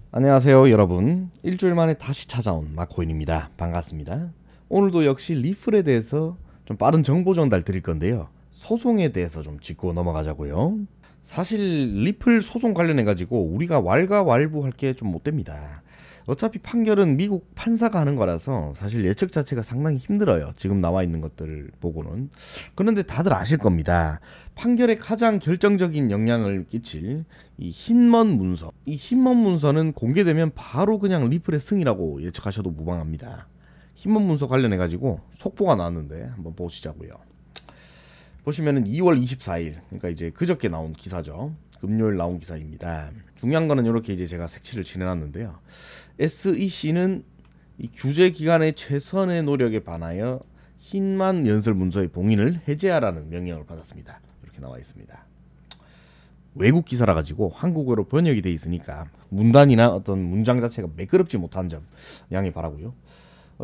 안녕하세요 여러분. 일주일 만에 다시 찾아온 마코인입니다. 반갑습니다. 오늘도 역시 리플에 대해서 좀 빠른 정보 전달 드릴 건데요. 소송에 대해서 좀 짚고 넘어가자고요. 사실 리플 소송 관련해 가지고 우리가 왈가왈부할 게 좀 못 됩니다. 어차피 판결은 미국 판사가 하는 거라서 사실 예측 자체가 상당히 힘들어요. 지금 나와 있는 것들 보고는. 그런데 다들 아실 겁니다. 판결에 가장 결정적인 영향을 끼칠 이 흰먼 문서. 이 흰먼 문서는 공개되면 바로 그냥 리플의 승이라고 예측하셔도 무방합니다. 흰먼 문서 관련해 가지고 속보가 나왔는데 한번 보시자고요. 보시면은 2월 24일, 그러니까 이제 그저께 나온 기사죠. 금요일 나온 기사입니다. 중요한 거는 이렇게 이제 제가 색칠을 칠해놨는데요. SEC는 이 규제 기관의 최선의 노력에 반하여 흰만 연설 문서의 봉인을 해제하라는 명령을 받았습니다. 이렇게 나와 있습니다. 외국 기사라 가지고 한국어로 번역이 돼 있으니까 문단이나 어떤 문장 자체가 매끄럽지 못한 점 양해 바라고요.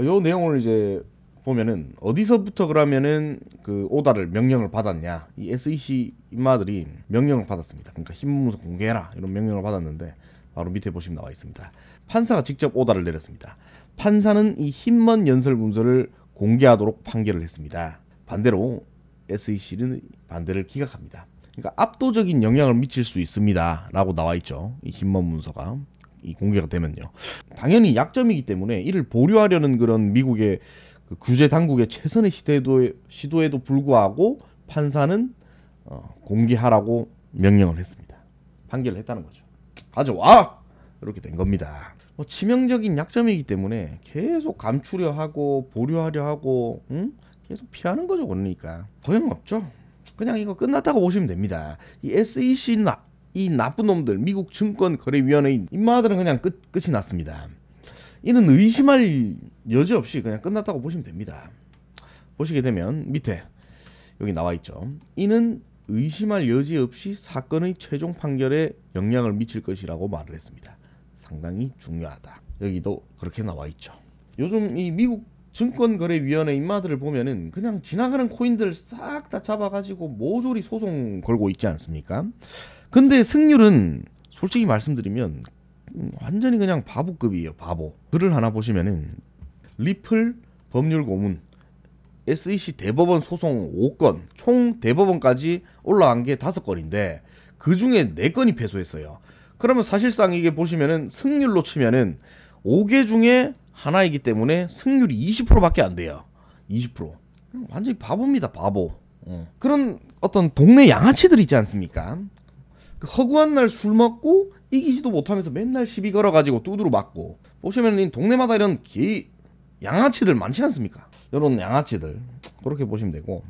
요 내용을 이제 보면은 어디서부터 그러면은 그 오다를 명령을 받았냐, 이 SEC 인마들이 명령을 받았습니다. 그러니까 흰문서 공개해라 이런 명령을 받았는데 바로 밑에 보시면 나와 있습니다. 판사가 직접 오다를 내렸습니다. 판사는 이 흰먼 연설 문서를 공개하도록 판결을 했습니다. 반대로 SEC는 반대를 기각합니다. 그러니까 압도적인 영향을 미칠 수 있습니다 라고 나와 있죠. 이 흰먼 문서가 이 공개가 되면요. 당연히 약점이기 때문에 이를 보류하려는 그런 미국의 그 규제 당국의 최선의 시도에도 불구하고 판사는 공개하라고 명령을 했습니다. 판결을 했다는 거죠. 가져와! 이렇게 된 겁니다. 치명적인 약점이기 때문에 계속 감추려 하고 보류하려 하고 계속 피하는 거죠. 그러니까 소용없죠. 그냥 이거 끝났다고 보시면 됩니다. 이 SEC 이 나쁜 놈들, 미국 증권거래위원회 인마들은 그냥 끝이 났습니다. 이는 의심할 여지 없이 그냥 끝났다고 보시면 됩니다. 보시게 되면 밑에 여기 나와 있죠. 이는 의심할 여지 없이 사건의 최종 판결에 영향을 미칠 것이라고 말을 했습니다. 상당히 중요하다. 여기도 그렇게 나와 있죠. 요즘 이 미국 증권거래위원회 인마들을 보면은 그냥 지나가는 코인들 싹 다 잡아가지고 모조리 소송 걸고 있지 않습니까? 근데 승률은 솔직히 말씀드리면 완전히 그냥 바보급이에요. 바보. 글을 하나 보시면은 리플 법률 고문 SEC 대법원 소송 5건 총 대법원까지 올라간 게 5건인데 그 중에 4건이 패소했어요. 그러면 사실상 이게 보시면은 승률로 치면은 5개 중에 하나이기 때문에 승률이 20%밖에 안 돼요. 20%. 완전히 바보입니다. 바보. 그런 어떤 동네 양아치들 있지 않습니까? 그 허구한 날 술 먹고 이기지도 못하면서 맨날 시비 걸어가지고 두드러 맞고 보시면 동네마다 이런 양아치들 많지 않습니까? 이런 양아치들 그렇게 보시면 되고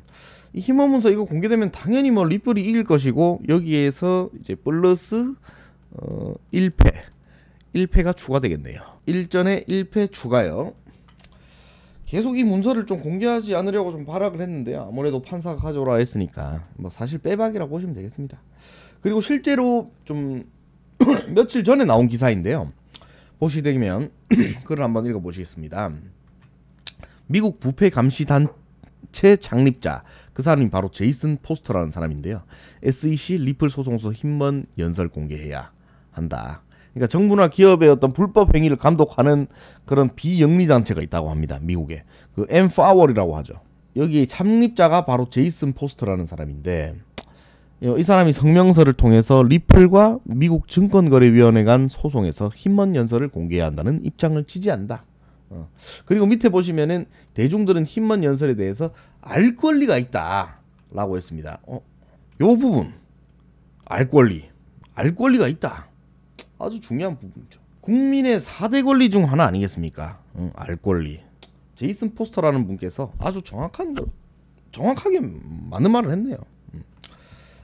이 힘없는 문서 이거 공개되면 당연히 뭐 리플이 이길 것이고 여기에서 이제 플러스 1패가 추가되겠네요. 일전에 1패 추가요. 계속 이 문서를 좀 공개하지 않으려고 좀 발악을 했는데요. 아무래도 판사가 가져오라 했으니까 뭐 사실 빼박이라고 보시면 되겠습니다. 그리고 실제로 좀 며칠 전에 나온 기사인데요. 보시게 되면 글을 한번 읽어보시겠습니다. 미국 부패 감시 단체 창립자 그 사람이 바로 제이슨 포스터라는 사람인데요. SEC 리플 소송서 흰먼 연설 공개해야 한다. 그러니까 정부나 기업의 어떤 불법 행위를 감독하는 그런 비영리 단체가 있다고 합니다. 미국에 그 엠파워이라고 하죠. 여기 창립자가 바로 제이슨 포스터라는 사람인데 이 사람이 성명서를 통해서 리플과 미국 증권거래위원회 간 소송에서 흰먼 연설을 공개해야 한다는 입장을 지지한다. 그리고 밑에 보시면은 대중들은 흰먼 연설에 대해서 알 권리가 있다라고 했습니다. 요 부분 알 권리가 있다. 아주 중요한 부분이죠. 국민의 4대 권리 중 하나 아니겠습니까? 알 권리. 제이슨 포스터라는 분께서 아주 정확하게 맞는 말을 했네요.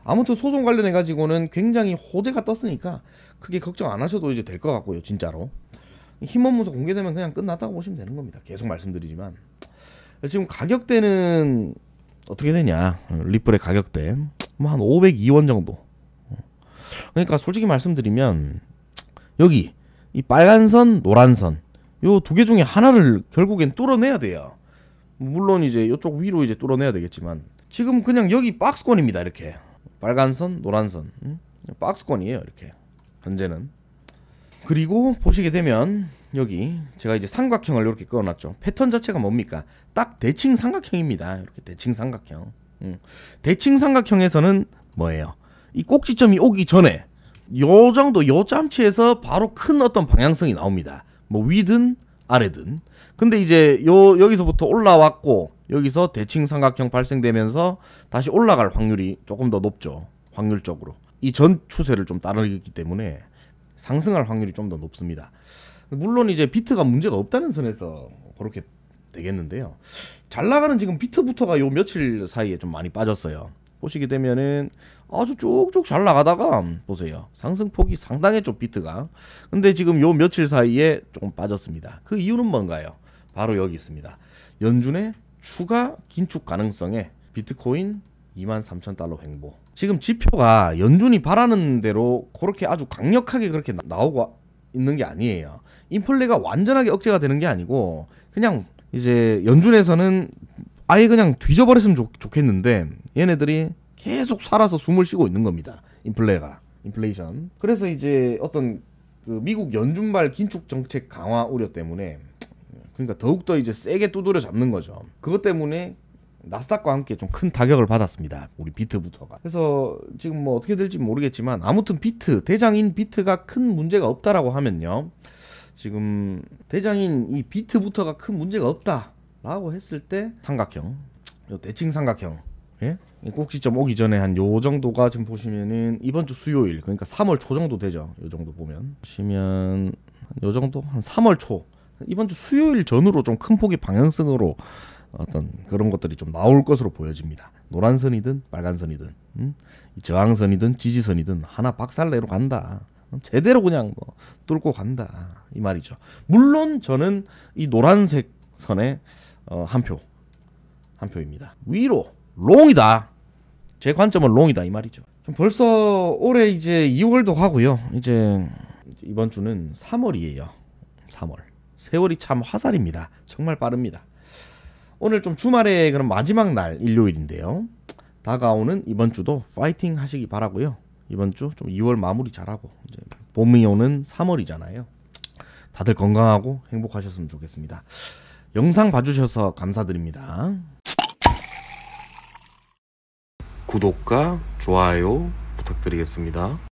아무튼 소송 관련해 가지고는 굉장히 호재가 떴으니까 크게 걱정 안 하셔도 이제 될 것 같고요. 진짜로 흰먼 문서 공개되면 그냥 끝났다고 보시면 되는 겁니다. 계속 말씀드리지만 지금 가격대는 어떻게 되냐, 리플의 가격대 뭐 한 502원 정도. 그러니까 솔직히 말씀드리면 여기 이 빨간 선 노란 선 요 2개 중에 하나를 결국엔 뚫어내야 돼요. 물론 이제 이쪽 위로 이제 뚫어내야 되겠지만 지금 그냥 여기 박스권입니다. 이렇게 빨간 선 노란 선 박스권이에요. 이렇게 현재는 그리고 보시게 되면 여기 제가 이제 삼각형을 이렇게 그어놨죠. 패턴 자체가 뭡니까? 딱 대칭 삼각형입니다. 이렇게 대칭 삼각형. 대칭 삼각형에서는 뭐예요? 이 꼭지점이 오기 전에 요 정도 요 짬치에서 바로 큰 어떤 방향성이 나옵니다. 뭐 위든 아래든. 근데 이제 여기서부터 올라왔고 여기서 대칭 삼각형 발생되면서 다시 올라갈 확률이 조금 더 높죠. 확률적으로. 이 전 추세를 좀 따르기 때문에 상승할 확률이 좀 더 높습니다. 물론 이제 비트가 문제가 없다는 선에서 그렇게 되겠는데요. 잘 나가는 지금 비트부터가 요 며칠 사이에 좀 많이 빠졌어요. 보시게 되면은 아주 쭉쭉 잘 나가다가 보세요. 상승폭이 상당했죠, 비트가. 근데 지금 요 며칠 사이에 조금 빠졌습니다. 그 이유는 뭔가요? 바로 여기 있습니다. 연준의 추가 긴축 가능성에 비트코인 23,000달러 횡보. 지금 지표가 연준이 바라는 대로 그렇게 아주 강력하게 그렇게 나오고 있는 게 아니에요. 인플레가 완전하게 억제가 되는 게 아니고 그냥 이제 연준에서는 아예 그냥 뒤져버렸으면 좋겠는데 얘네들이 계속 살아서 숨을 쉬고 있는 겁니다. 인플레이션. 그래서 이제 어떤 그 미국 연준발 긴축 정책 강화 우려 때문에 그러니까 더욱더 이제 세게 두드려 잡는 거죠. 그것 때문에 나스닥과 함께 좀 큰 타격을 받았습니다. 우리 비트부터가. 그래서 지금 뭐 어떻게 될지 모르겠지만 아무튼 대장인 비트가 큰 문제가 없다라고 하면요. 지금 대장인 이 비트부터가 큰 문제가 없다라고 했을 때 삼각형, 요 대칭 삼각형, 예? 꼭지점 오기 전에 한 요 정도가 지금 보시면은 이번 주 수요일, 그러니까 3월 초 정도 되죠. 요 정도 보시면 요 정도 한 3월 초, 이번 주 수요일 전후로 좀 큰 폭의 방향성으로 어떤 그런 것들이 좀 나올 것으로 보여집니다. 노란 선이든 빨간 선이든, 저항선이든 지지선이든 하나 박살내로 간다. 제대로 그냥 뭐 뚫고 간다 이 말이죠. 물론 저는 이 노란색 선에 한 표입니다. 위로 롱이다. 제 관점은 롱이다 이 말이죠. 좀 벌써 올해 이제 2월도 가고요. 이제 이번 주는 3월이에요. 3월. 세월이 참 화살입니다. 정말 빠릅니다. 오늘 좀 주말에 그럼 마지막 날 일요일인데요. 다가오는 이번 주도 파이팅 하시기 바라고요. 이번 주 좀 2월 마무리 잘하고 이제 봄이 오는 3월이잖아요. 다들 건강하고 행복하셨으면 좋겠습니다. 영상 봐주셔서 감사드립니다. 구독과 좋아요 부탁드리겠습니다.